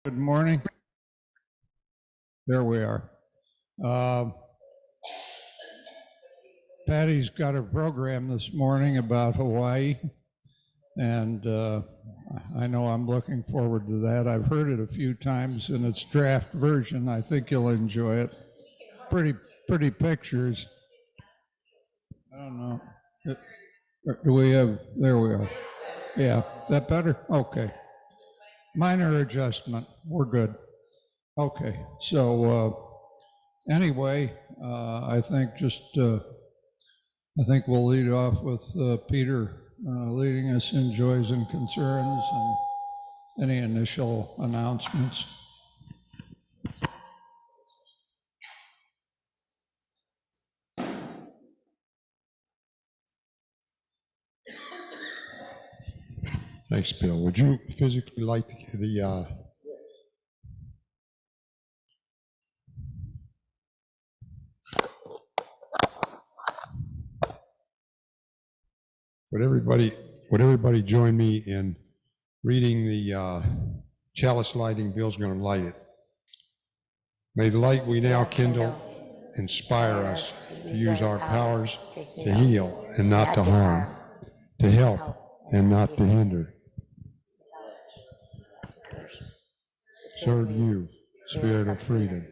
Good morning. There we are. Patty's got a program this morning about Hawaii, and I know I'm looking forward to that. I've heard it a few times in its draft version. I think you'll enjoy it. Pretty pictures. I don't know. Do we have, there we are. Yeah, that better? Okay. Minor adjustment. We're good. Okay, so anyway, I think we'll lead off with Peter leading us in joys and concerns and any initial announcements. Thanks, Bill. Would you physically light the Would everybody join me in reading the chalice lighting? Bill's going to light it. May the light we now kindle inspire us to use our powers to heal and not to harm, to help and not to hinder. Serve you, Spirit of freedom.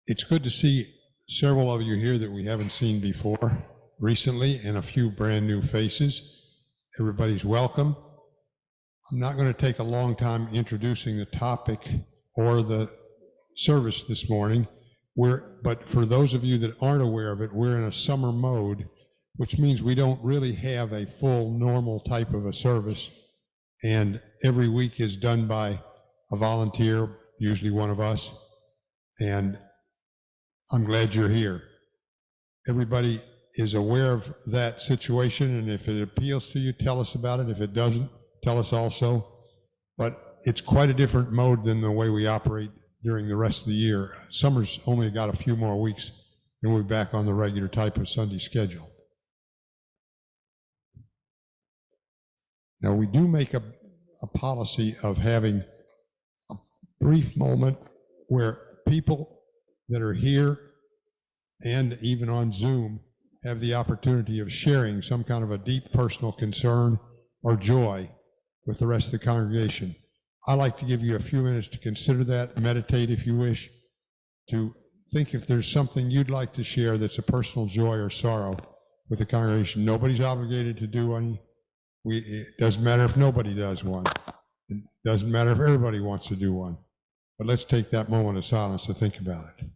It's good to see several of you here that we haven't seen before recently, and a few brand new faces. Everybody's welcome. I'm not going to take a long time introducing the topic or the service this morning. But for those of you that aren't aware of it, we're in a summer mode, which means we don't really have a full normal type of a service. And every week is done by a volunteer, usually one of us. And I'm glad you're here. Everybody is aware of that situation, and if it appeals to you, tell us about it. If it doesn't, tell us also. But it's quite a different mode than the way we operate during the rest of the year. Summer's only got a few more weeks, and we'll be back on the regular type of Sunday schedule. Now, we do make a policy of having a brief moment where people that are here and even on Zoom have the opportunity of sharing some kind of a deep personal concern or joy with the rest of the congregation. I like to give you a few minutes to consider that, meditate if you wish, to think if there's something you'd like to share that's a personal joy or sorrow with the congregation. Nobody's obligated to do any. It doesn't matter if nobody does one. It doesn't matter if everybody wants to do one. But let's take that moment of silence to think about it.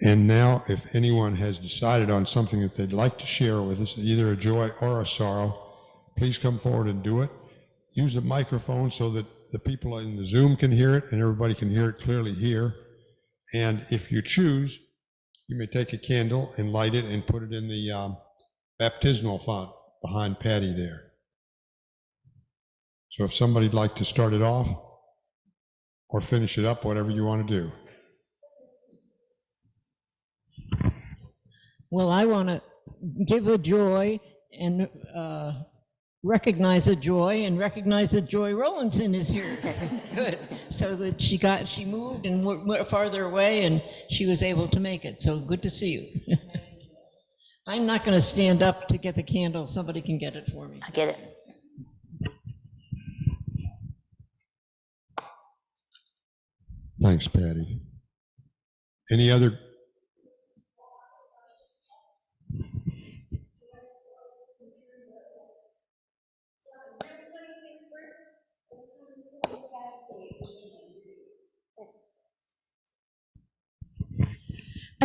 And now, if anyone has decided on something that they'd like to share with us, either a joy or a sorrow, please come forward and do it. Use the microphone so that the people in the Zoom can hear it and everybody can hear it clearly here. And if you choose, you may take a candle and light it and put it in the baptismal font behind Patty there. So if somebody'd like to start it off or finish it up, whatever you want to do. Well, I want to give a joy and recognize a joy and recognize that Joy Rowlandson is here. Good. So that she moved and went farther away and she was able to make it. So good to see you. I'm not going to stand up to get the candle. Somebody can get it for me. I get it. Thanks, Patty. Any other?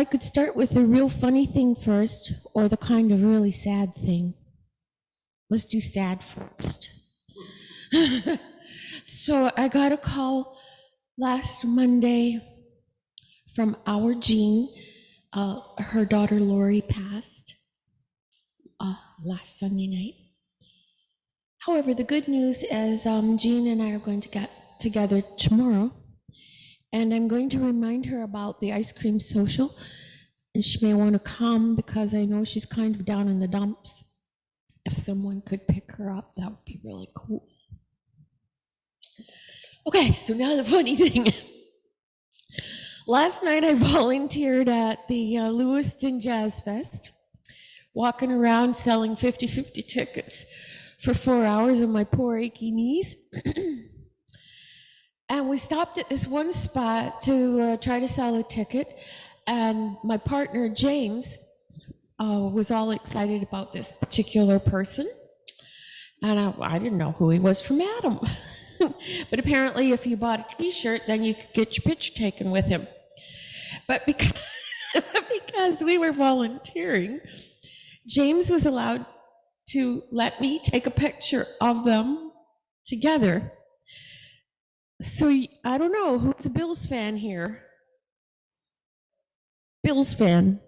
I could start with the real funny thing first, or the kind of really sad thing. Let's do sad first. So I got a call last Monday from our Jean. Her daughter Lori passed last Sunday night. However, the good news is Jean and I are going to get together tomorrow, and I'm going to remind her about the ice cream social, and she may want to come because I know she's kind of down in the dumps. If someone could pick her up, that would be really cool. Okay, so now the funny thing. Last night I volunteered at the Lewiston Jazz Fest, walking around selling 50-50 tickets for 4 hours on my poor achy knees. And we stopped at this one spot to try to sell a ticket, and my partner James was all excited about this particular person, and I didn't know who he was from Adam. But apparently if you bought a t-shirt, then you could get your picture taken with him. But because we were volunteering, James was allowed to let me take a picture of them together. So I don't know, who's a Bills fan here? Bills fan.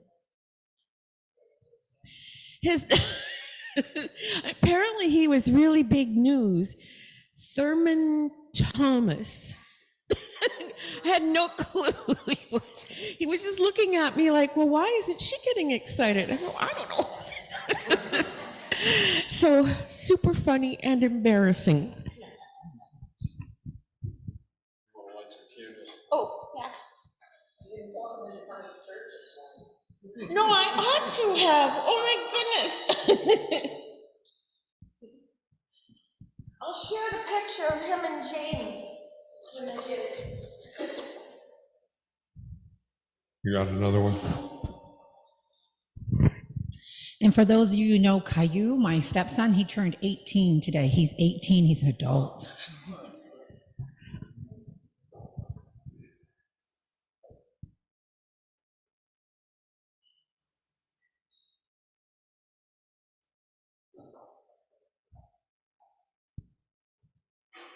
Apparently he was really big news. Thurman Thomas. I had no clue he was just looking at me like, well, why isn't she getting excited? I go, I don't know. So super funny and embarrassing. Oh, yeah. No, I ought to have. Oh my goodness. I'll share the picture of him and James when I get it. You got another one? And for those of you who know Caillou, my stepson, he turned 18 today. He's 18, he's an adult.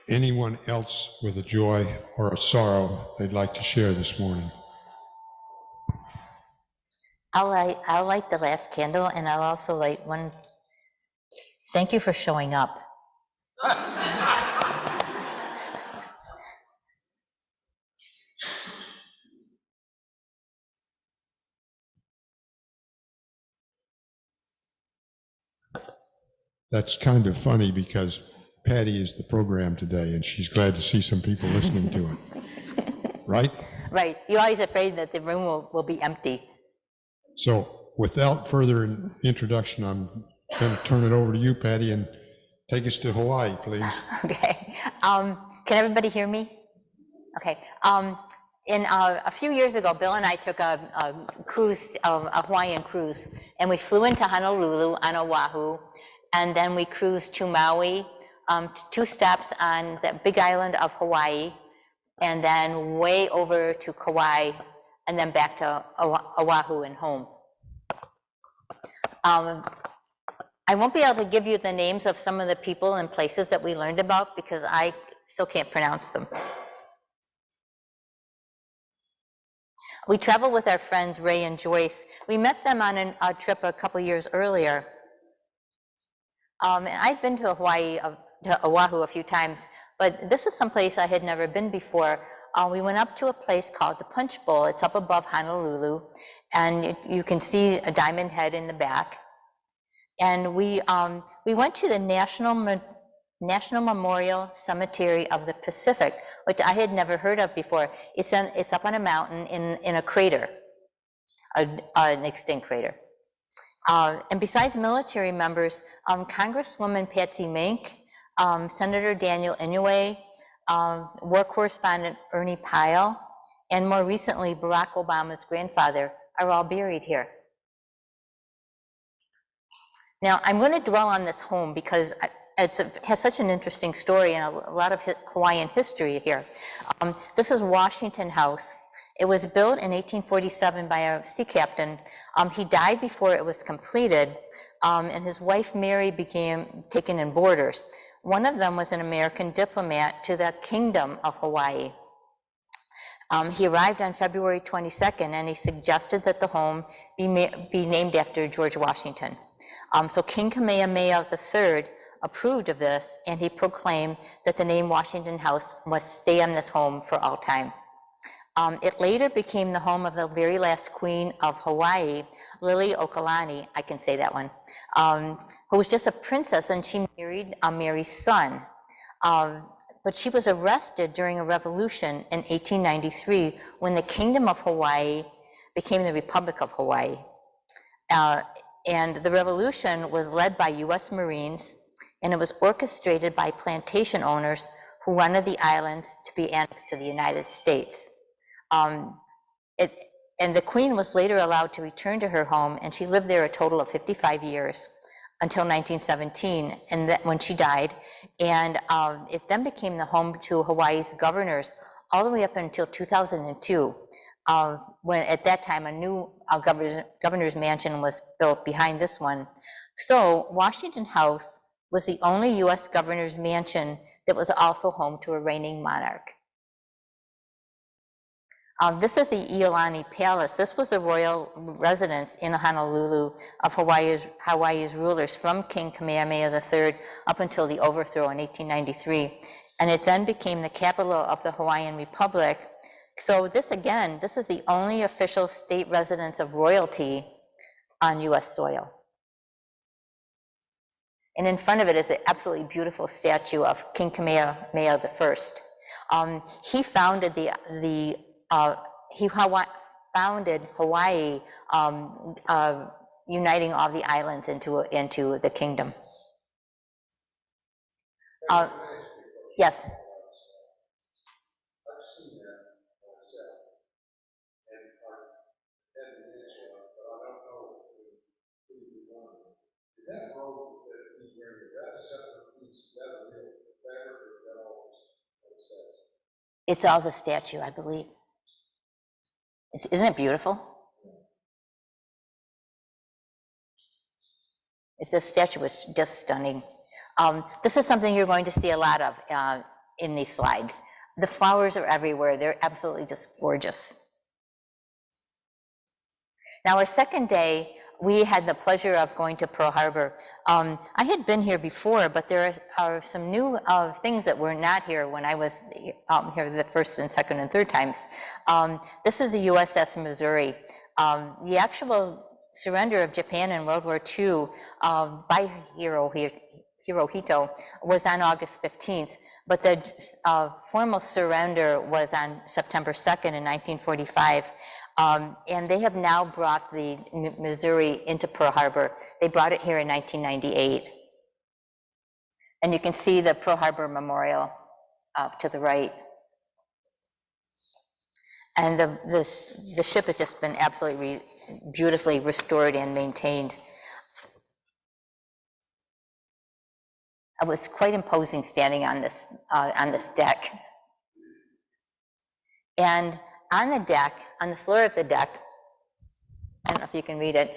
Anyone else with a joy or a sorrow they'd like to share this morning? I'll light the last candle, and I'll also light one. Thank you for showing up. That's kind of funny because Patty is the program today, and she's glad to see some people listening to it. Right? Right. You're always afraid that the room will be empty. So without further introduction, I'm going to turn it over to you, Patty, and take us to Hawaii, please. Okay. Can everybody hear me? Okay. A few years ago, Bill and I took a cruise, a Hawaiian cruise, and we flew into Honolulu on Oahu, and then we cruised to Maui, 2 stops on the big island of Hawaii, and then way over to Kauai, and then back to Oahu and home. I won't be able to give you the names of some of the people and places that we learned about because I still can't pronounce them. We traveled with our friends Ray and Joyce. We met them on a trip a couple years earlier. And I'd been to Hawaii, to Oahu a few times, but this is someplace I had never been before. We went up to a place called the Punch Bowl. It's up above Honolulu, and you can see a diamond head in the back. And we went to the National Memorial Cemetery of the Pacific, which I had never heard of before. It's up on a mountain in a crater, an extinct crater. And besides military members, Congresswoman Patsy Mink, Senator Daniel Inouye, war correspondent Ernie Pyle, and more recently Barack Obama's grandfather are all buried here. Now, I'm going to dwell on this home because it has such an interesting story and a lot of Hawaiian history here. This is Washington House, It was built in 1847 by a sea captain. He died before it was completed, and his wife Mary became taken in boarders. One of them was an American diplomat to the Kingdom of Hawaii. He arrived on February 22nd, and he suggested that the home be named after George Washington. So King Kamehameha III approved of this, and he proclaimed that the name Washington House must stay on this home for all time. It later became the home of the very last queen of Hawaii, Liliuokalani, I can say that one, who was just a princess, and she married Mary's son. But she was arrested during a revolution in 1893 when the Kingdom of Hawaii became the Republic of Hawaii. And the revolution was led by US Marines, and it was orchestrated by plantation owners who wanted the islands to be annexed to the United States. And the queen was later allowed to return to her home, and she lived there a total of 55 years until 1917, and when she died. And it then became the home to Hawaii's governors all the way up until 2002, when at that time a new governor's mansion was built behind this one. So Washington House was the only US governor's mansion that was also home to a reigning monarch. This is the Iolani Palace. This was the royal residence in Honolulu of Hawaii's rulers from King Kamehameha III up until the overthrow in 1893. And it then became the capital of the Hawaiian Republic. So this is the only official state residence of royalty on US soil. And in front of it is an absolutely beautiful statue of King Kamehameha I. He founded founded Hawaii, uniting all the islands into the kingdom. Yes. It's all the statue, I believe. Isn't it beautiful? The statue was just stunning. This is something you're going to see a lot of in these slides. The flowers are everywhere. They're absolutely just gorgeous. Now, our second day, we had the pleasure of going to Pearl Harbor. I had been here before, but there are some new things that were not here when I was here the first and second and third times. This is the USS Missouri. The actual surrender of Japan in World War II by Hirohito was on August 15th, but the formal surrender was on September 2nd in 1945. And they have now brought the Missouri into Pearl Harbor. They brought it here in 1998. And you can see the Pearl Harbor Memorial up to the right. And the ship has just been absolutely beautifully restored and maintained. It was quite imposing standing on this deck. And on the deck, on the floor of the deck, I don't know if you can read it,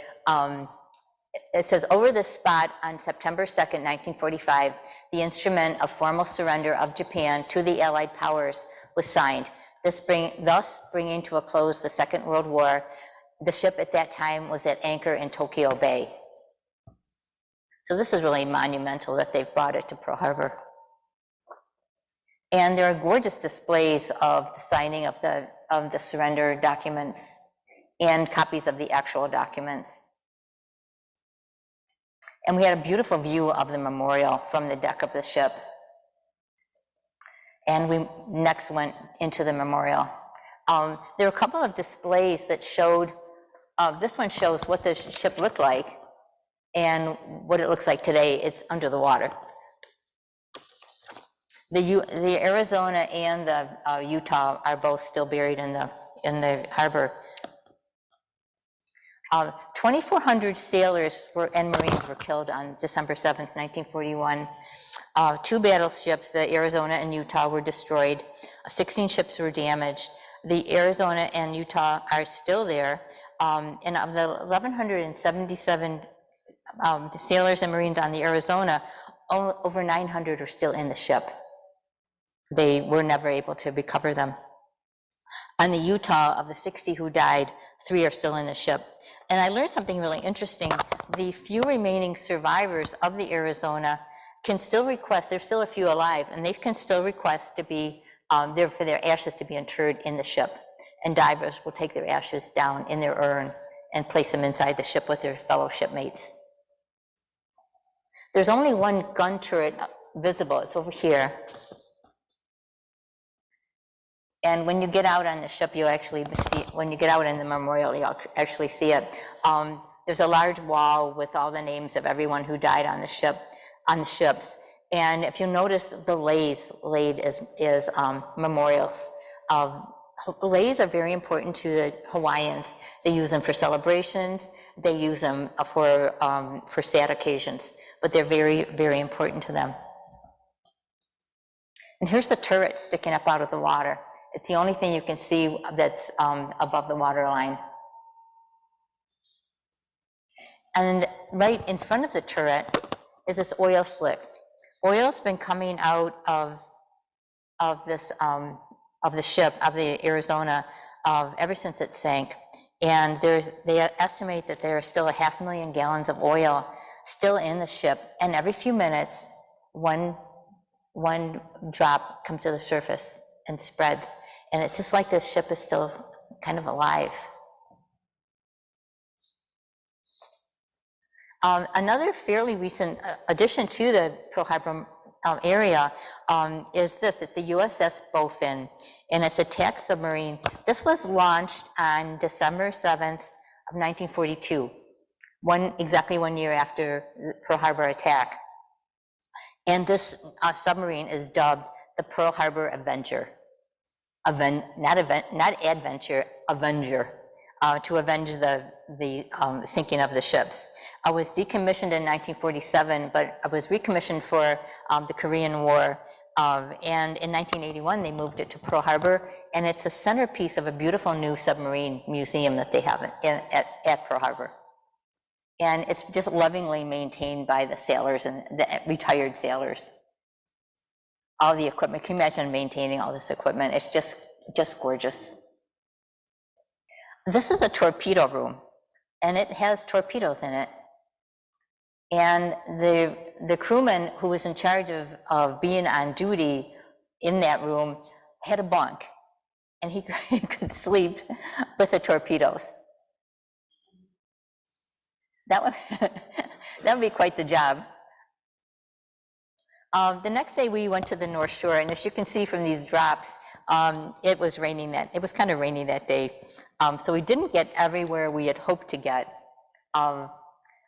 it says, over this spot on September 2nd, 1945, the instrument of formal surrender of Japan to the Allied powers was signed, thus bringing to a close the Second World War. The ship at that time was at anchor in Tokyo Bay. So this is really monumental that they've brought it to Pearl Harbor. And there are gorgeous displays of the signing of the surrender documents and copies of the actual documents. And we had a beautiful view of the memorial from the deck of the ship. And we next went into the memorial. There were a couple of displays that showed, this one shows what the ship looked like and what it looks like today. It's under the water. The Arizona and the Utah are both still buried in the harbor. 2,400 sailors and Marines were killed on December 7th, 1941. 2 battleships, the Arizona and Utah, were destroyed. 16 ships were damaged. The Arizona and Utah are still there. And of the 1,177 sailors and Marines on the Arizona, over 900 are still in the ship. They were never able to recover them. On the Utah, of the 60 who died, 3 are still in the ship. And I learned something really interesting. The few remaining survivors of the Arizona can still request, there's still a few alive, and they can still request to be, for their ashes to be interred in the ship. And divers will take their ashes down in their urn and place them inside the ship with their fellow shipmates. There's only one gun turret visible, it's over here. And when you get out on the ship, you'll actually see, when you get out in the memorial, you'll actually see it. There's a large wall with all the names of everyone who died on the ship, on the ships. And if you notice, the leis laid is memorials. Leis are very important to the Hawaiians. They use them for celebrations. They use them for sad occasions, but they're very, very important to them. And here's the turret sticking up out of the water. It's the only thing you can see that's above the water line. And right in front of the turret is this oil slick. Oil's been coming out of this of the ship, of the Arizona, ever since it sank. And they estimate that there are still 500,000 gallons of oil still in the ship, and every few minutes, one drop comes to the surface and spreads. And it's just like this ship is still kind of alive. Another fairly recent addition to the Pearl Harbor area is this. It's the USS Bowfin, and it's a attack submarine. This was launched on December 7th of 1942, exactly 1 year after the Pearl Harbor attack. And this submarine is dubbed the Pearl Harbor Avenger. Not adventure, Avenger, to avenge the sinking of the ships. I was decommissioned in 1947, but I was recommissioned for the Korean War. And in 1981, they moved it to Pearl Harbor, and it's the centerpiece of a beautiful new submarine museum that they have at Pearl Harbor. And it's just lovingly maintained by the sailors and the retired sailors. All the equipment, can you imagine maintaining all this equipment? It's just gorgeous. This is a torpedo room, and it has torpedoes in it. And the crewman who was in charge of being on duty in that room had a bunk, and he could sleep with the torpedoes. That would be quite the job. The next day we went to the North Shore, and as you can see from these drops, it was kind of rainy that day. So we didn't get everywhere we had hoped to get.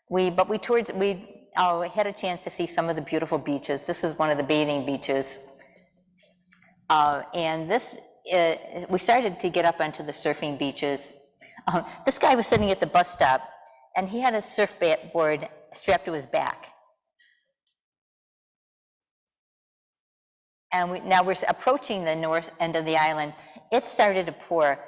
We had a chance to see some of the beautiful beaches. This is one of the bathing beaches. And we started to get up onto the surfing beaches. This guy was sitting at the bus stop, and he had a surfboard strapped to his back. And now we're approaching the north end of the island. It started to pour.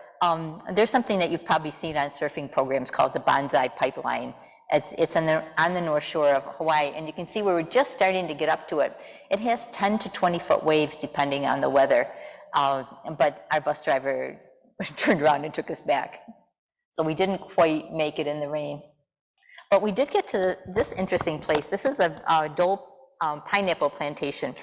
There's something that you've probably seen on surfing programs called the Bonsai Pipeline. It's on the North Shore of Hawaii, and you can see we're just starting to get up to it. It has 10 to 20 foot waves depending on the weather, but our bus driver turned around and took us back. So we didn't quite make it in the rain. But we did get to this interesting place. This is a Dole pineapple plantation.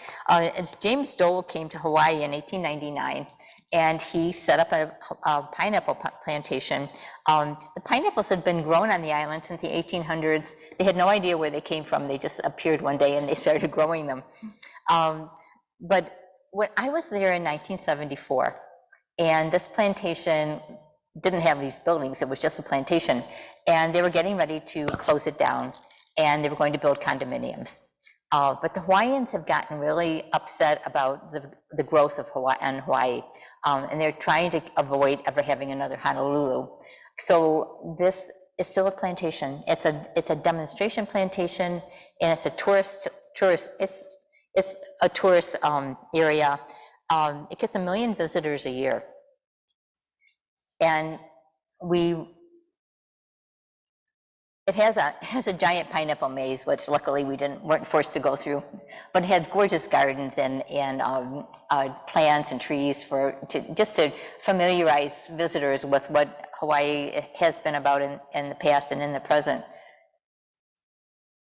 James Dole came to Hawaii in 1899, and he set up a pineapple plantation. The pineapples had been grown on the island since the 1800s. They had no idea where they came from. They just appeared one day and they started growing them. But when I was there in 1974, and this plantation didn't have these buildings, it was just a plantation, and they were getting ready to close it down, and they were going to build condominiums. But the Hawaiians have gotten really upset about the growth of Hawaii, and they're trying to avoid ever having another Honolulu. So this is still a plantation. It's a demonstration plantation, and it's a tourist. It's a tourist area. It gets 1 million visitors a year. And it has a giant pineapple maze, which luckily we weren't forced to go through, but it has gorgeous gardens and plants and trees just to familiarize visitors with what Hawaii has been about in the past and in the present.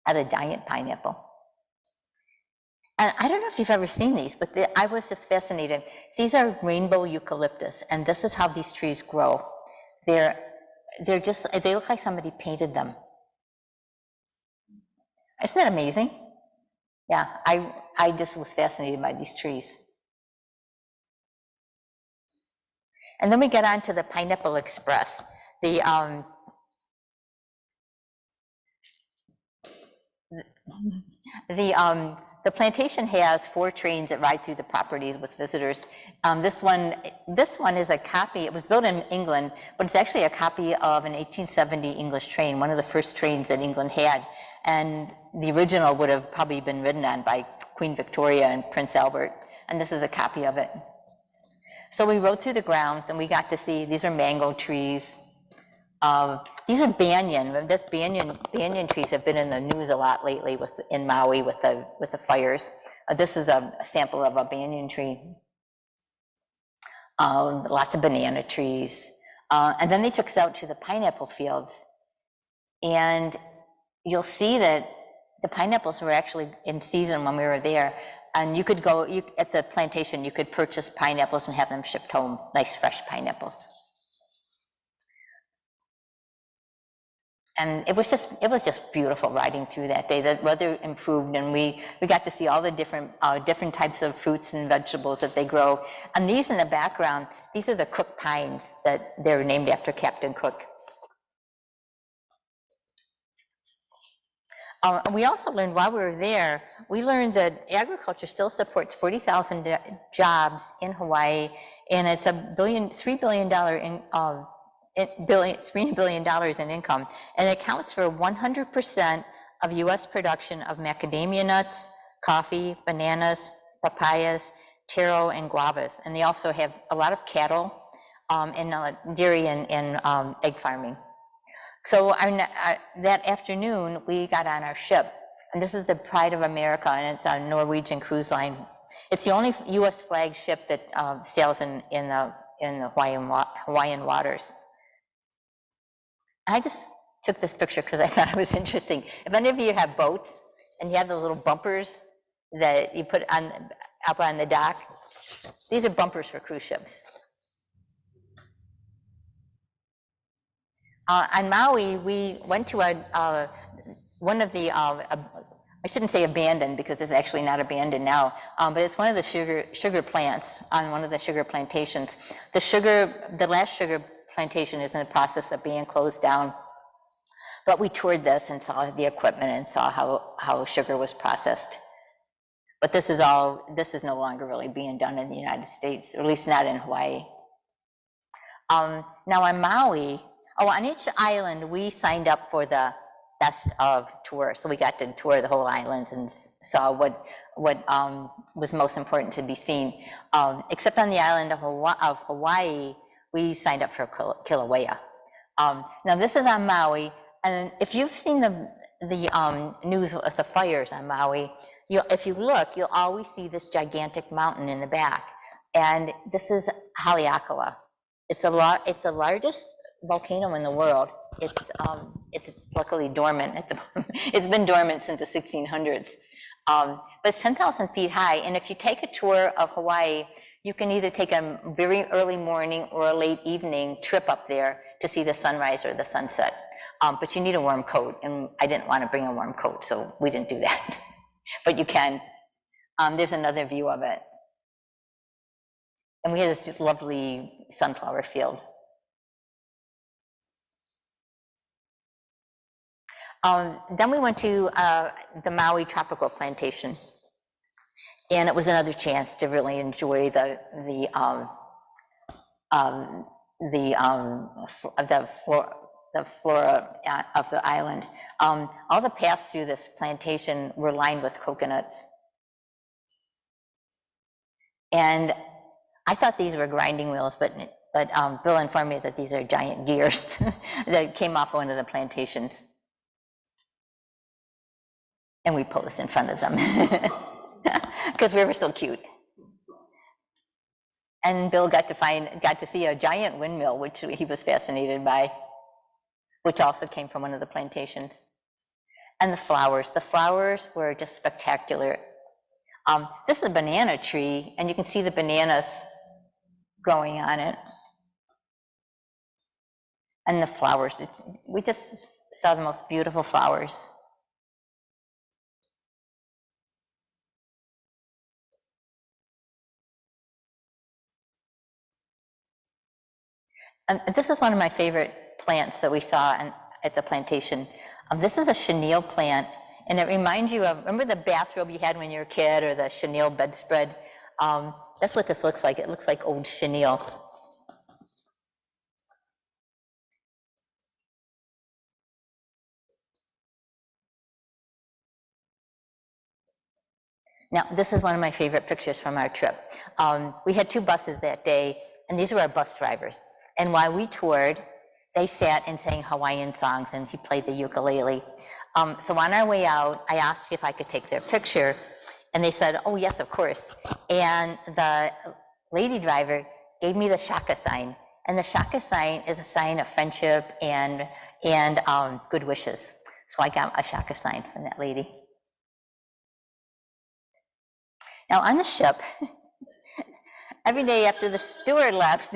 Had a giant pineapple. And I don't know if you've ever seen these, but I was just fascinated. These are rainbow eucalyptus, and this is how these trees grow. They look like somebody painted them. Isn't that amazing? Yeah, I just was fascinated by these trees. And then we get on to the Pineapple Express. The plantation has 4 trains that ride through the properties with visitors. This one is a copy. It was built in England, but it's actually a copy of an 1870 English train, one of the first trains that England had. And the original would have probably been ridden on by Queen Victoria and Prince Albert. And this is a copy of it. So we rode through the grounds and we got to see, these are mango trees. These are banyan. Banyan trees have been in the news a lot lately in Maui with the fires. This is a sample of a banyan tree. Lots of banana trees. And then they took us out to the pineapple fields. And you'll see that the pineapples were actually in season when we were there. And you could go, at the plantation, you could purchase pineapples and have them shipped home, nice fresh pineapples. And it was just beautiful riding through that day. The weather improved, and we got to see all the different types of fruits and vegetables that they grow. And these in the background, these are the Cook pines that they're named after Captain Cook. We also learned while we were there, we learned that agriculture still supports 40,000 jobs in Hawaii, and it's $3 billion in income, and it accounts for 100% of U.S. production of macadamia nuts, coffee, bananas, papayas, taro, and guavas. And they also have a lot of cattle and dairy and egg farming. So that afternoon, we got on our ship, and this is the Pride of America, and it's a Norwegian cruise line. It's the only U.S. flag ship that sails in the Hawaiian waters. I just took this picture because I thought it was interesting. If any of you have boats and you have those little bumpers that you put up on the dock, these are bumpers for cruise ships. On Maui, we went to one of the, I shouldn't say abandoned because it's actually not abandoned now, but it's one of the sugar plants on one of the sugar plantations. The last sugar plantation is in the process of being closed down. But we toured this and saw the equipment and saw how sugar was processed. But this is no longer really being done in the United States, or at least not in Hawaii. Now on Maui, on each island, we signed up for the best of tour. So we got to tour the whole islands and saw what was most important to be seen. Except on the island of Hawaii, we signed up for Kilauea. Now this is on Maui, and if you've seen the news of the fires on Maui, if you look, you'll always see this gigantic mountain in the back, and this is Haleakala. It's the largest volcano in the world. It's luckily dormant at the moment. It's been dormant since the 1600s, but it's 10,000 feet high. And if you take a tour of Hawaii, you can either take a very early morning or a late evening trip up there to see the sunrise or the sunset. But you need a warm coat, and I didn't want to bring a warm coat, so we didn't do that. But you can. There's another view of it. And we had this lovely sunflower field. Then we went to the Maui Tropical Plantation, and it was another chance to really enjoy the flora of the island. All the paths through this plantation were lined with coconuts, and I thought these were grinding wheels, but but Bill informed me that these are giant gears that came off one of the plantations. And we posed in front of them because we were so cute. And Bill got to see a giant windmill, which he was fascinated by, which also came from one of the plantations. And the flowers were just spectacular. This is a banana tree, and you can see the bananas growing on it. And the flowers, we just saw the most beautiful flowers. And this is one of my favorite plants that we saw at the plantation. This is a chenille plant, and it reminds you of, remember the bathrobe you had when you were a kid, or the chenille bedspread? That's what this looks like. It looks like old chenille. Now, this is one of my favorite pictures from our trip. We had 2 buses that day, and these were our bus drivers. And while we toured, they sat and sang Hawaiian songs, and he played the ukulele. So on our way out, I asked if I could take their picture, and they said, oh yes, of course. And the lady driver gave me the shaka sign. And the shaka sign is a sign of friendship and good wishes. So I got a shaka sign from that lady. Now on the ship, every day after the steward left,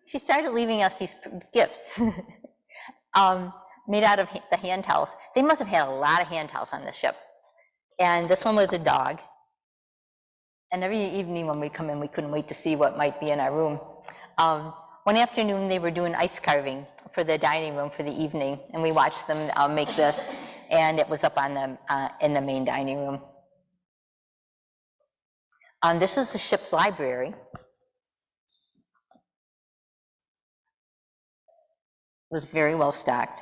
she started leaving us these gifts made out of the hand towels. They must have had a lot of hand towels on the ship. And this one was a dog. And every evening when we come in, we couldn't wait to see what might be in our room. One afternoon, they were doing ice carving for the dining room for the evening, and we watched them make this, and it was up on the in the main dining room. This is the ship's library. It was very well stocked.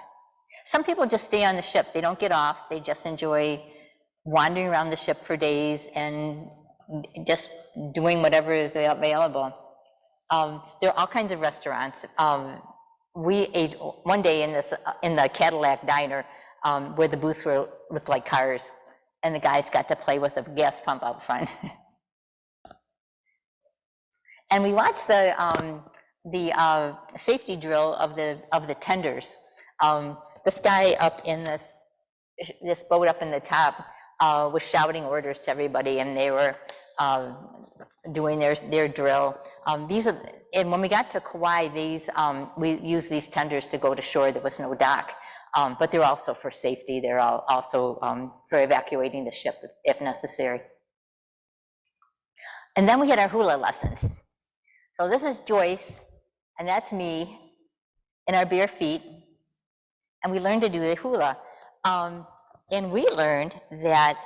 Some people just stay on the ship. They don't get off. They just enjoy wandering around the ship for days and just doing whatever is available. There are all kinds of restaurants. We ate one day in the Cadillac diner where the booths looked like cars, and the guys got to play with a gas pump out front. And we watched the safety drill of the tenders. This guy up in this boat up in the top was shouting orders to everybody, and they were doing their drill. And when we got to Kauai, we used these tenders to go to shore. There was no dock, but they're also for safety. They're also for evacuating the ship if necessary. And then we had our hula lessons. So this is Joyce, and that's me in our bare feet, and we learned to do the hula. And we learned that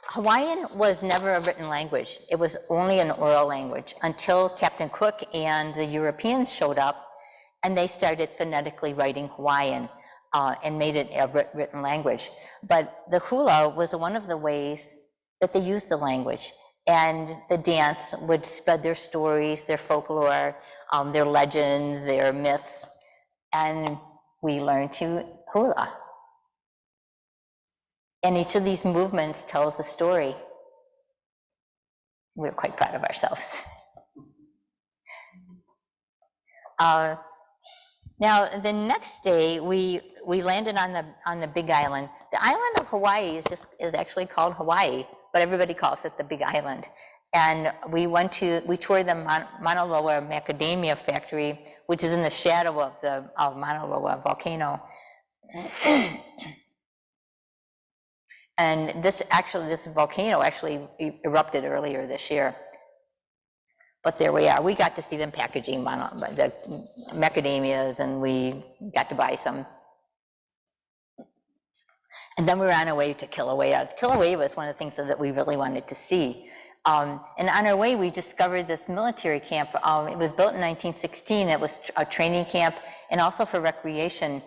Hawaiian was never a written language. It was only an oral language until Captain Cook and the Europeans showed up, and they started phonetically writing Hawaiian and made it a written language. But the hula was one of the ways that they used the language. And the dance would spread their stories, their folklore, their legends, their myths, and we learned to hula. And each of these movements tells a story. We're quite proud of ourselves. Now, the next day, we landed on the Big Island. The island of Hawaii is actually called Hawaii, but everybody calls it the Big Island. And we toured the Mauna Loa macadamia factory, which is in the shadow of the Mauna Loa volcano. And this volcano actually erupted earlier this year. But there we are. We got to see them packaging the macadamias, and we got to buy some. And then we were on our way to Kilauea. Kilauea was one of the things that we really wanted to see. And on our way, we discovered this military camp. It was built in 1916. It was a training camp and also for recreation.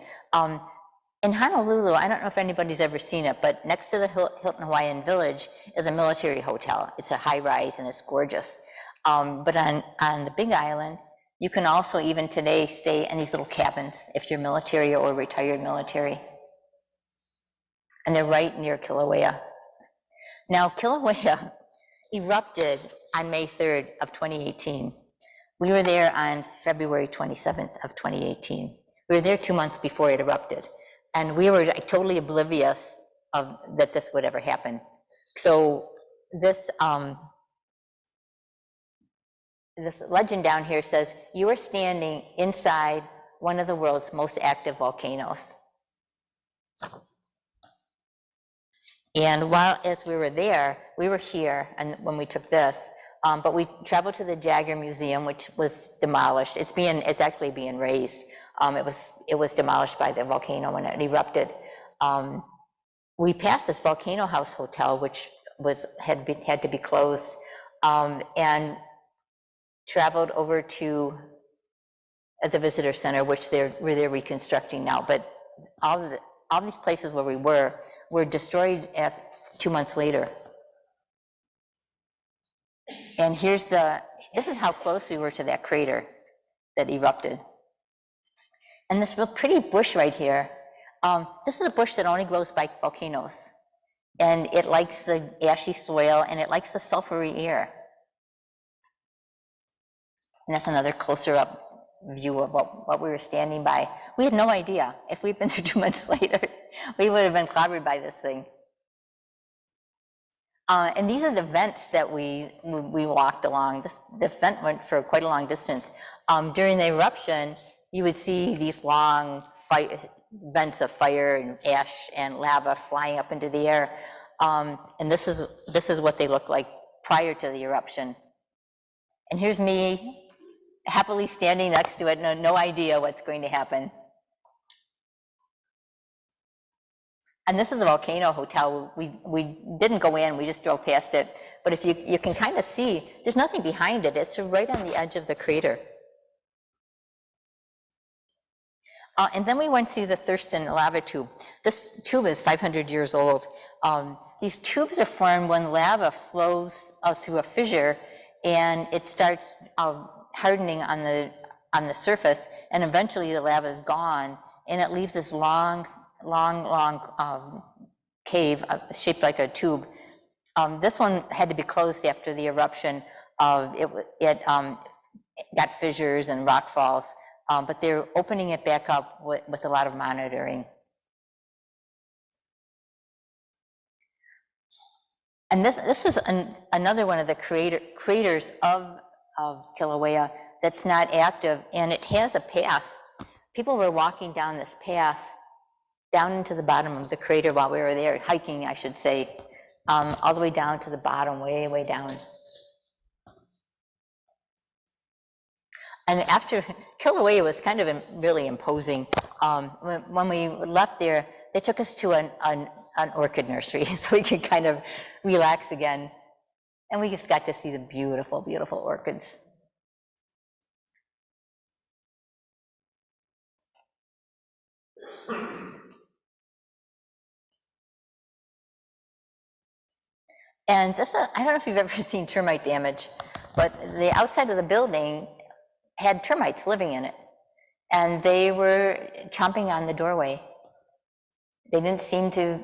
In Honolulu, I don't know if anybody's ever seen it, but next to the Hilton Hawaiian Village is a military hotel. It's a high rise and it's gorgeous. But on the Big Island, You can also even today stay in these little cabins if you're military or retired military. And they're right near Kilauea. Now, Kilauea erupted on May 3rd of 2018. We were there on February 27th of 2018. We were there 2 months before it erupted. And we were totally oblivious of that this would ever happen. So this, this legend down here says, you are standing inside one of the world's most active volcanoes. And as we were there, we were here, and when we took this, but we traveled to the Jagger Museum, which was demolished. It's actually being raised. It was demolished by the volcano when it erupted. We passed this Volcano House Hotel, which had to be closed, and traveled over to the visitor center, which they're reconstructing now. But all these places where we were destroyed 2 months later. And this is how close we were to that crater that erupted. And this real pretty bush right here, this is a bush that only grows by volcanoes. And it likes the ashy soil and it likes the sulfury air. And that's another closer up view of what we were standing by. We had no idea. If we'd been there 2 months later, we would have been clobbered by this thing. And these are the vents that we walked along. The vent went for quite a long distance. During the eruption, you would see these long vents of fire and ash and lava flying up into the air. And this is what they looked like prior to the eruption. And here's me happily standing next to it, no idea what's going to happen. And this is the Volcano Hotel. We didn't go in, we just drove past it. But if you can kind of see, there's nothing behind it. It's right on the edge of the crater. And then we went through the Thurston lava tube. This tube is 500 years old. These tubes are formed when lava flows through a fissure, and it starts hardening on the surface, and eventually the lava is gone, and it leaves this long cave shaped like a tube. This one had to be closed after the eruption. It got fissures and rock falls, but they're opening it back up with a lot of monitoring. And this is another one of the craters of Kilauea that's not active, and it has a path. People were walking down this path down into the bottom of the crater while we were there, hiking, I should say, all the way down to the bottom, way down. And after Kilauea was kind of really imposing. When we left there, they took us to an orchid nursery so we could kind of relax again. And we just got to see the beautiful, beautiful orchids. And this, I don't know if you've ever seen termite damage, but the outside of the building had termites living in it. And they were chomping on the doorway. They didn't seem to,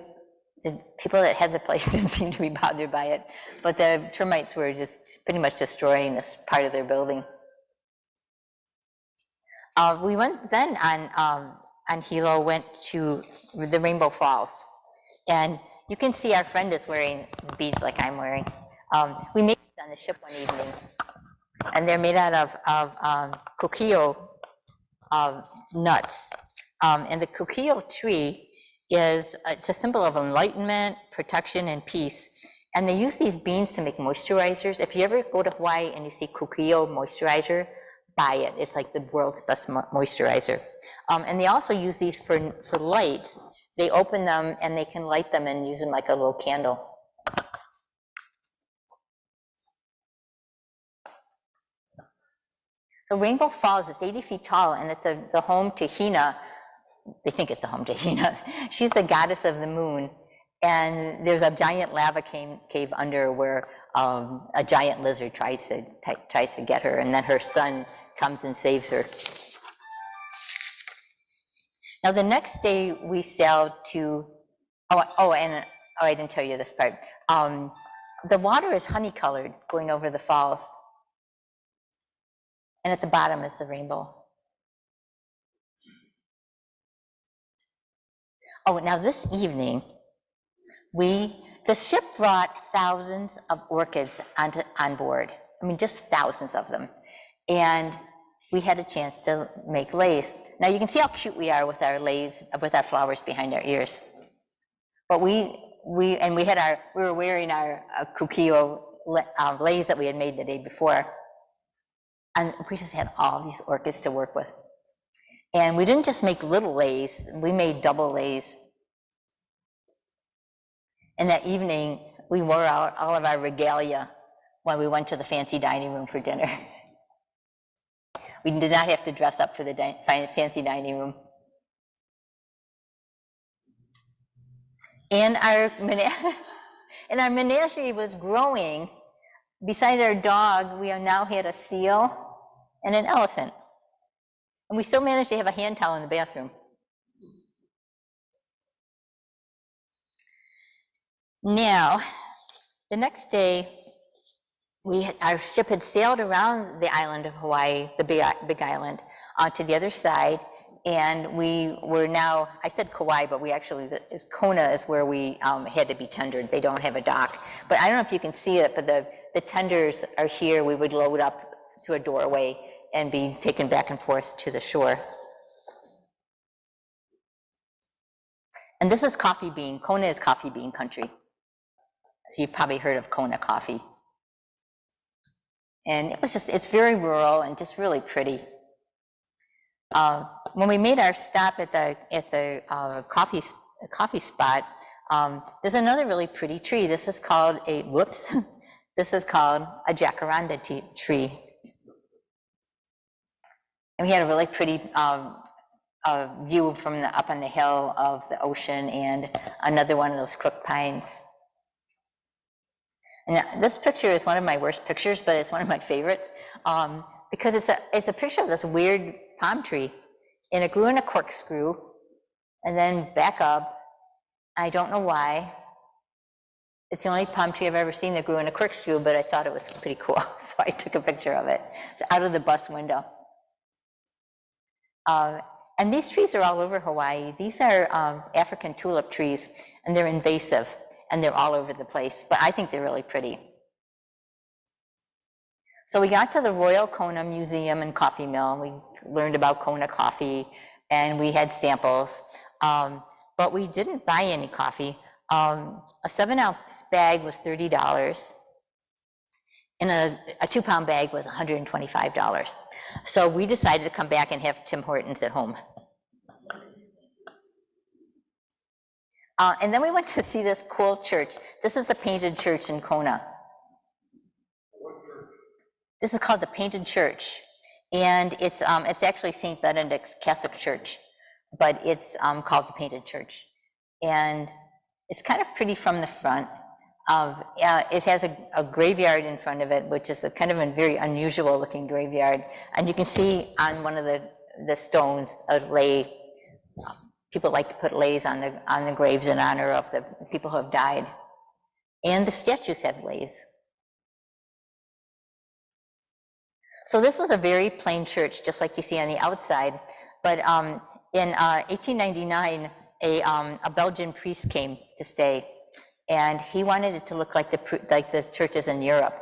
the people that had the place didn't seem to be bothered by it, but the termites were just pretty much destroying this part of their building. We went then on Hilo, went to the Rainbow Falls. And you can see our friend is wearing beads like I'm wearing. We made it on the ship one evening, and they're made out of coquillo nuts. And the coquillo tree it's a symbol of enlightenment, protection, and peace. And they use these beans to make moisturizers. If you ever go to Hawaii and you see coquillo moisturizer, buy it. It's like the world's best moisturizer. And they also use these for lights. They open them and they can light them and use them like a little candle. The Rainbow Falls is 80 feet tall, and it's the home to Hina. They think it's the home to Hina. She's the goddess of the moon. And there's a giant lava cave under where a giant lizard tries to get her, and then her son comes and saves her. Now, the next day we sailed to, I didn't tell you this part. The water is honey colored going over the falls. And at the bottom is the rainbow. Oh, now this evening, the ship brought thousands of orchids on board. I mean, just thousands of them. And we had a chance to make leis. Now you can see how cute we are with our leis, with our flowers behind our ears. But we were wearing our kukio leis that we had made the day before. And we just had all these orchids to work with. And we didn't just make little leis, we made double leis. And that evening, we wore out all of our regalia when we went to the fancy dining room for dinner. We did not have to dress up for the fancy dining room. And our menagerie was growing. Besides our dog, we now had a seal and an elephant. And we still managed to have a hand towel in the bathroom. Now, the next day, our ship had sailed around the island of Hawaii, the big island, to the other side, and we were now, I said Kauai, but Kona is where we had to be tendered. They don't have a dock. But I don't know if you can see it, but the tenders are here. We would load up to a doorway and be taken back and forth to the shore. And this is coffee bean. Kona is coffee bean country. So you've probably heard of Kona coffee. And it's very rural and just really pretty. When we made our stop at the coffee spot, there's another really pretty tree. This is called a jacaranda tree. And we had a really pretty view from up on the hill of the ocean and another one of those crook pines. And this picture is one of my worst pictures, but it's one of my favorites because it's a picture of this weird palm tree, and it grew in a corkscrew and then back up. I don't know why. It's the only palm tree I've ever seen that grew in a corkscrew, but I thought it was pretty cool, so I took a picture of it out of the bus window. And these trees are all over Hawaii. These are African tulip trees, and they're invasive. And they're all over the place, but I think they're really pretty. So we got to the Royal Kona Museum and Coffee Mill. We learned about Kona coffee, and we had samples, but we didn't buy any coffee. A 7-ounce bag was $30, and a 2-pound bag was $125. So we decided to come back and have Tim Hortons at home. And then we went to see this cool church. This is the Painted Church in Kona. This is called the Painted Church. And it's actually St. Benedict's Catholic Church, but it's called the Painted Church. And it's kind of pretty from the front. It has a graveyard in front of it, which is a kind of a very unusual looking graveyard. And you can see on one of the stones a lei. People like to put leis on the graves in honor of the people who have died. And the statues have leis. So this was a very plain church, just like you see on the outside. But in 1899, a Belgian priest came to stay, and he wanted it to look like the churches in Europe.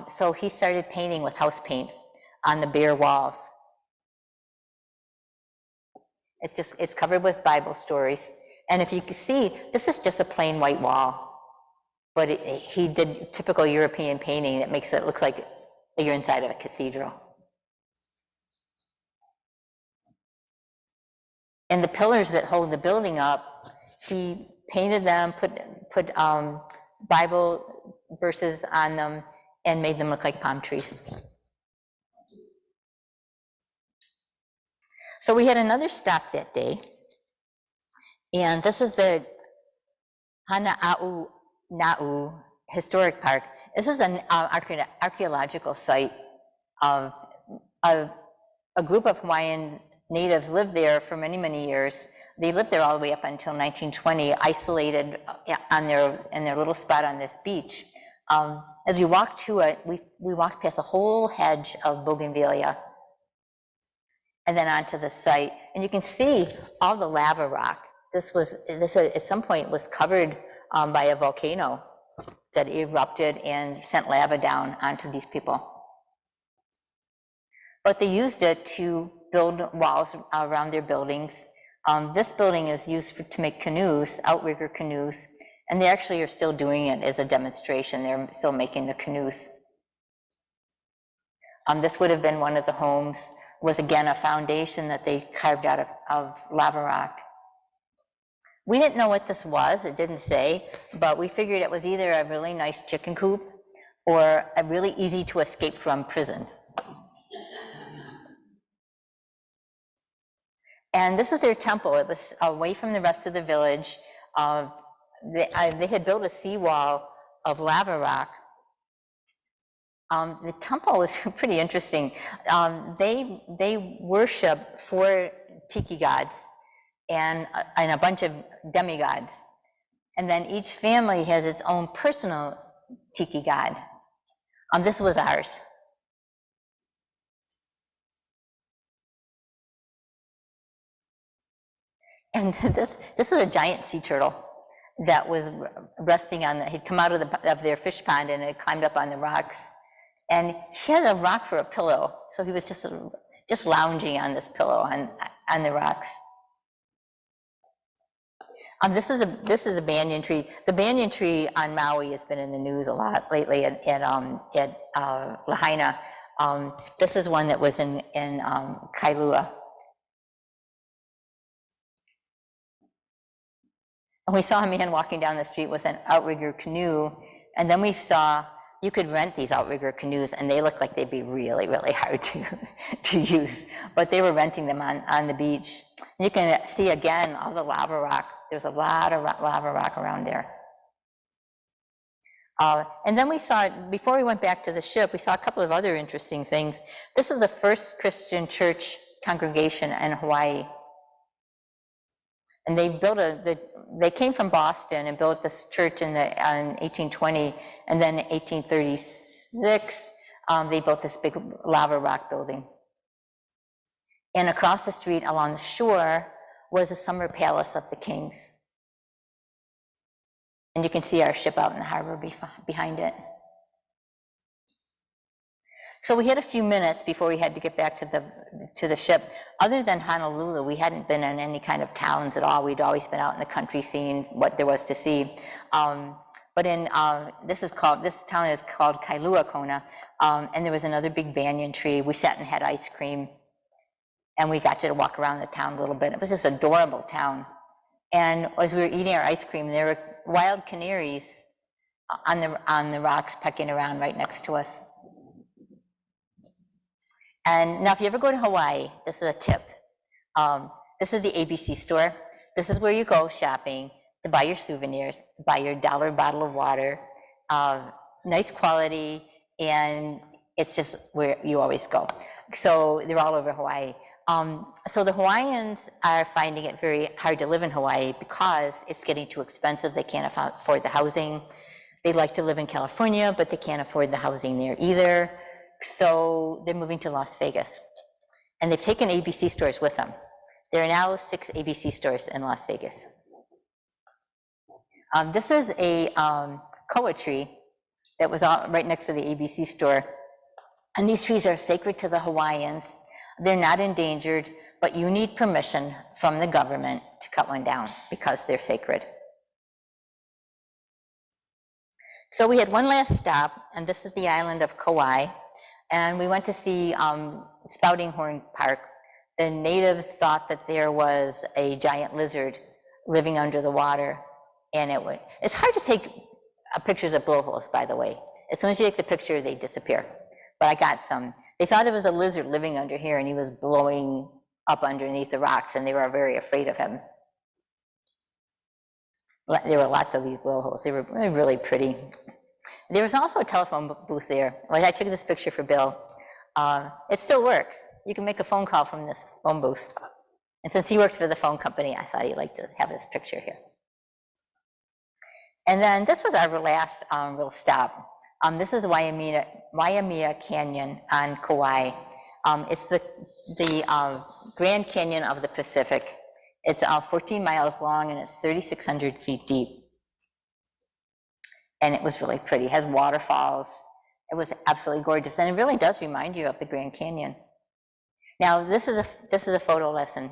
So he started painting with house paint on the bare walls. It's covered with Bible stories. And if you can see, this is just a plain white wall. But he did typical European painting that makes it look like you're inside of a cathedral. And the pillars that hold the building up, he painted them, put Bible verses on them, and made them look like palm trees. So we had another stop that day, and this is the Hana'au Na'u Historic Park. This is an archaeological site of a group of Hawaiian natives lived there for many, many years. They lived there all the way up until 1920, isolated in their little spot on this beach. As we walked to it, we walked past a whole hedge of bougainvillea and then onto the site. And you can see all the lava rock. This at some point was covered by a volcano that erupted and sent lava down onto these people. But they used it to build walls around their buildings. This building is used to make canoes, outrigger canoes, and they actually are still doing it as a demonstration. They're still making the canoes. This would have been one of the homes with, again, a foundation that they carved out of lava rock. We didn't know what this was, it didn't say, but we figured it was either a really nice chicken coop or a really easy to escape from prison. And this was their temple. It was away from the rest of the village. They had built a seawall of lava rock. The temple was pretty interesting. They worship 4 tiki gods and a bunch of demigods. And then each family has its own personal tiki god. This was ours. And this is a giant sea turtle that was resting on he'd come out of their fish pond and had climbed up on the rocks. And he had a rock for a pillow. So he was just lounging on this pillow on the rocks. This is a banyan tree. The banyan tree on Maui has been in the news a lot lately at Lahaina. This is one that was in Kailua. And we saw a man walking down the street with an outrigger canoe, and then we saw you could rent these outrigger canoes, and they look like they'd be really, really hard to use. But they were renting them on the beach. And you can see again all the lava rock. There's a lot of lava rock around there. And then we saw, before we went back to the ship, we saw a couple of other interesting things. This is the first Christian church congregation in Hawaii. And they came from Boston and built this church in 1820, and then in 1836, they built this big lava rock building. And across the street along the shore was the summer palace of the kings. And you can see our ship out in the harbor behind it. So we had a few minutes before we had to get back to the ship. Other than Honolulu, we hadn't been in any kind of towns at all. We'd always been out in the country seeing what there was to see. But this town is called Kailua Kona, and there was another big banyan tree. We sat and had ice cream, and we got to walk around the town a little bit. It was this adorable town. And as we were eating our ice cream, there were wild canaries on the rocks pecking around right next to us. And now if you ever go to Hawaii, this is a tip. This is the ABC store. This is where you go shopping to buy your souvenirs, buy your $1 bottle of water, nice quality, and it's just where you always go. So they're all over Hawaii. So the Hawaiians are finding it very hard to live in Hawaii because it's getting too expensive. They can't afford the housing. They'd like to live in California, but they can't afford the housing there either. So they're moving to Las Vegas. And they've taken ABC stores with them. There are now 6 ABC stores in Las Vegas. This is a koa tree that was right next to the ABC store. And these trees are sacred to the Hawaiians. They're not endangered, but you need permission from the government to cut one down because they're sacred. So we had one last stop, and this is the island of Kauai. And we went to see Spouting Horn Park. The natives thought that there was a giant lizard living under the water, and it's hard to take pictures of blowholes, by the way. As soon as you take the picture, they disappear. But I got some. They thought it was a lizard living under here, and he was blowing up underneath the rocks, and they were very afraid of him. There were lots of these blowholes. They were really pretty. There was also a telephone booth there. When I took this picture for Bill, It still works. You can make a phone call from this phone booth. And since he works for the phone company, I thought he'd like to have this picture here. And then this was our last real stop. This is Waimea Canyon on Kauai. It's the Grand Canyon of the Pacific. It's 14 miles long and it's 3,600 feet deep. And it was really pretty. It has waterfalls. It was absolutely gorgeous. And it really does remind you of the Grand Canyon. Now, this is a photo lesson.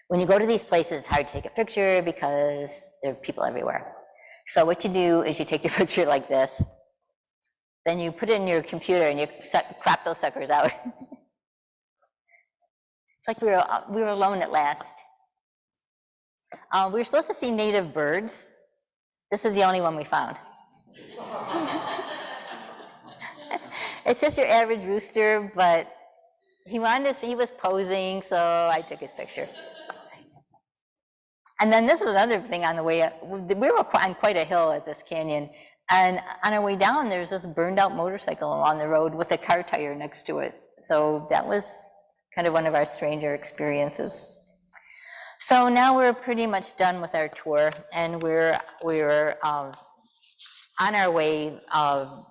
When you go to these places, it's hard to take a picture because there are people everywhere. So what you do is you take your picture like this, then you put it in your computer and you crop those suckers out. It's like we were alone at last. We were supposed to see native birds. This is the only one we found. It's just your average rooster, but he was posing, so I took his picture. And then this was another thing on the way up. We were on quite a hill at this canyon, and on our way down, there's this burned out motorcycle along the road with a car tire next to it. So that was kind of one of our stranger experiences. So now we're pretty much done with our tour, and we're on our way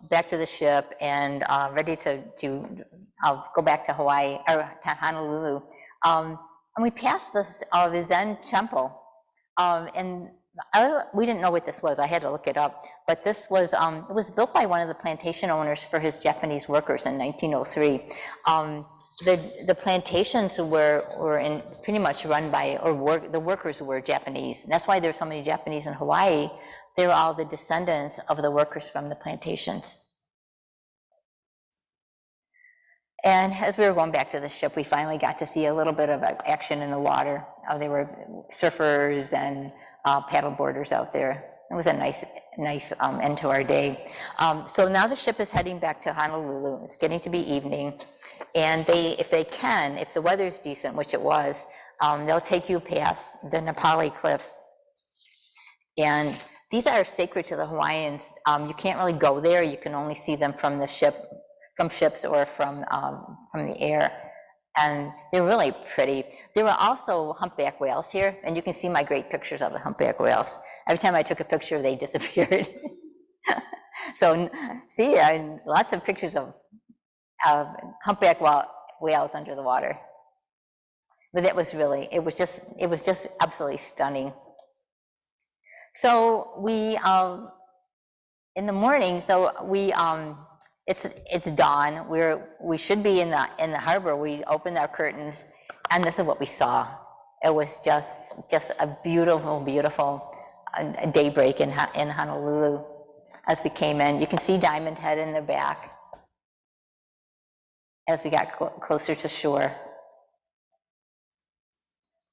back to the ship and ready to go back to Hawaii or to Honolulu. And we passed this Zen temple. And we didn't know what this was. I had to look it up. But this was, it was built by one of the plantation owners for his Japanese workers in 1903. The plantations were pretty much run by, the workers were Japanese. And that's why there's so many Japanese in Hawaii. They were all the descendants of the workers from the plantations. And as we were going back to the ship, we finally got to see a little bit of action in the water. There were surfers and paddleboarders out there. It was a nice end to our day. So now the ship is heading back to Honolulu. It's getting to be evening. And if the weather's decent, which it was, they'll take you past the Nepali cliffs. And these are sacred to the Hawaiians. You can't really go there. You can only see them from the ship, from ships or from the air. And they're really pretty. There were also humpback whales here, and you can see my great pictures of the humpback whales. Every time I took a picture, they disappeared. So see, lots of pictures of humpback whales under the water. But it was just absolutely stunning. So we, in the morning, it's dawn. We should be in the harbor. We opened our curtains, and this is what we saw. It was just a beautiful, beautiful daybreak in Honolulu. As we came in, you can see Diamond Head in the back. As we got closer to shore,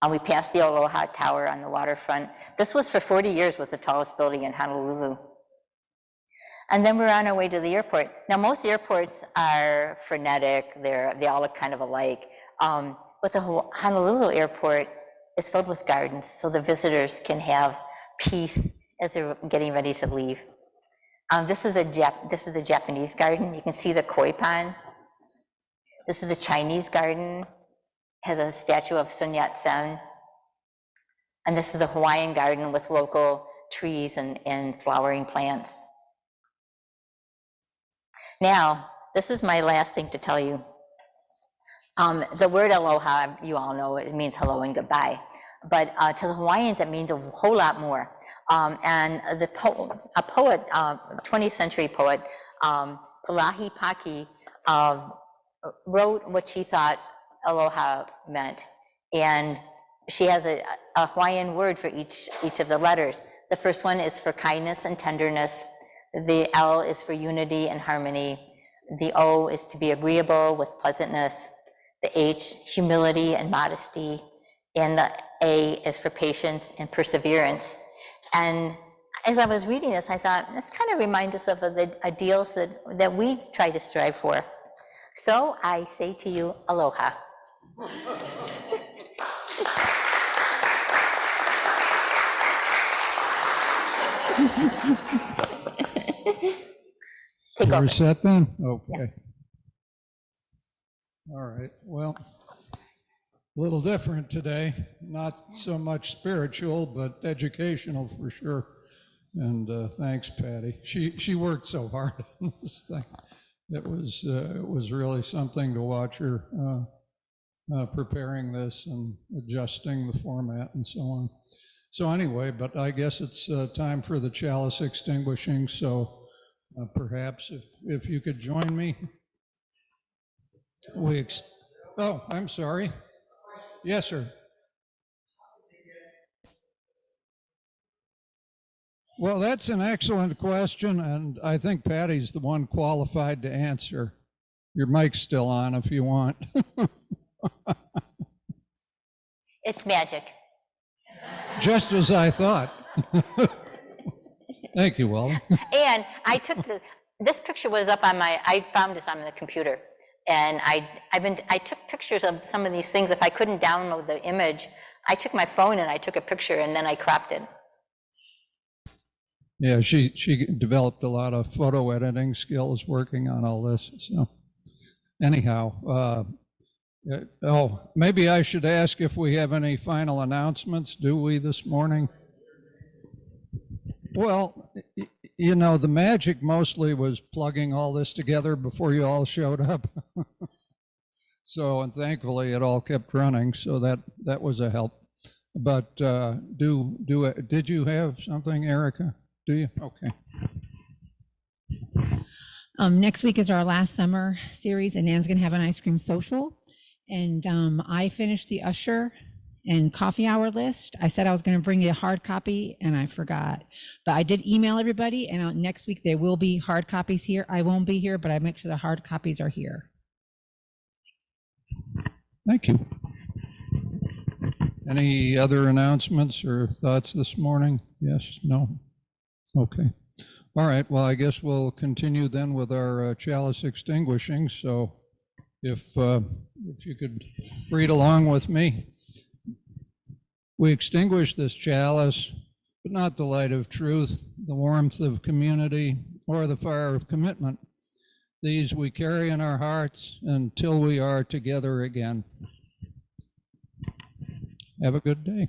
and we passed the Aloha Tower on the waterfront. This was for 40 years was the tallest building in Honolulu. And then we're on our way to the airport. Now, most airports are frenetic. They all look kind of alike. But the Honolulu airport is filled with gardens, so the visitors can have peace as they're getting ready to leave. This is the Japanese garden. You can see the koi pond. This is the Chinese garden. It has a statue of Sun Yat-sen. And this is the Hawaiian garden with local trees and flowering plants. Now, this is my last thing to tell you. The word aloha, you all know it means hello and goodbye. But to the Hawaiians, it means a whole lot more. And a poet, 20th century poet, Pulahi Paki, wrote what she thought aloha meant. And she has a Hawaiian word for each of the letters. The first one is for kindness and tenderness. The L is for unity and harmony. The O is to be agreeable with pleasantness. The H, humility and modesty. And the A is for patience and perseverance. And as I was reading this, I thought, this kind of reminds us of the ideals that we try to strive for. So I say to you, aloha. Take over. Set then? Okay. Yeah. All right, well, a little different today, not so much spiritual, but educational for sure. And thanks, Patty. She worked so hard on this thing. It was really something to watch her preparing this and adjusting the format and so on. So anyway, but I guess it's time for the chalice extinguishing. So perhaps if you could join me. Oh, I'm sorry. Yes, sir. Well, that's an excellent question, and I think Patty's the one qualified to answer. Your mic's still on if you want. It's magic. Just as I thought. Thank you, Walter. And I took this picture was up on I found this on the computer. And I took pictures of some of these things. If I couldn't download the image, I took my phone and I took a picture and then I cropped it. Yeah, she developed a lot of photo editing skills working on all this. So anyhow, oh, maybe I should ask if we have any final announcements. Do we this morning? Well, you know, the magic mostly was plugging all this together before you all showed up. So, and thankfully it all kept running, so that was a help. But did you have something, Erica? Do you? Okay. Next week is our last summer series, and Nan's gonna have an ice cream social. And I finished the Usher and coffee hour list. I said I was gonna bring you a hard copy and I forgot. But I did email everybody, and next week there will be hard copies here. I won't be here, but I make sure the hard copies are here. Thank you. Any other announcements or thoughts this morning? Yes, no? Okay. All right, well, I guess we'll continue then with our chalice extinguishing. So if you could read along with me. We extinguish this chalice, but not the light of truth, the warmth of community, or the fire of commitment. These we carry in our hearts until we are together again. Have a good day.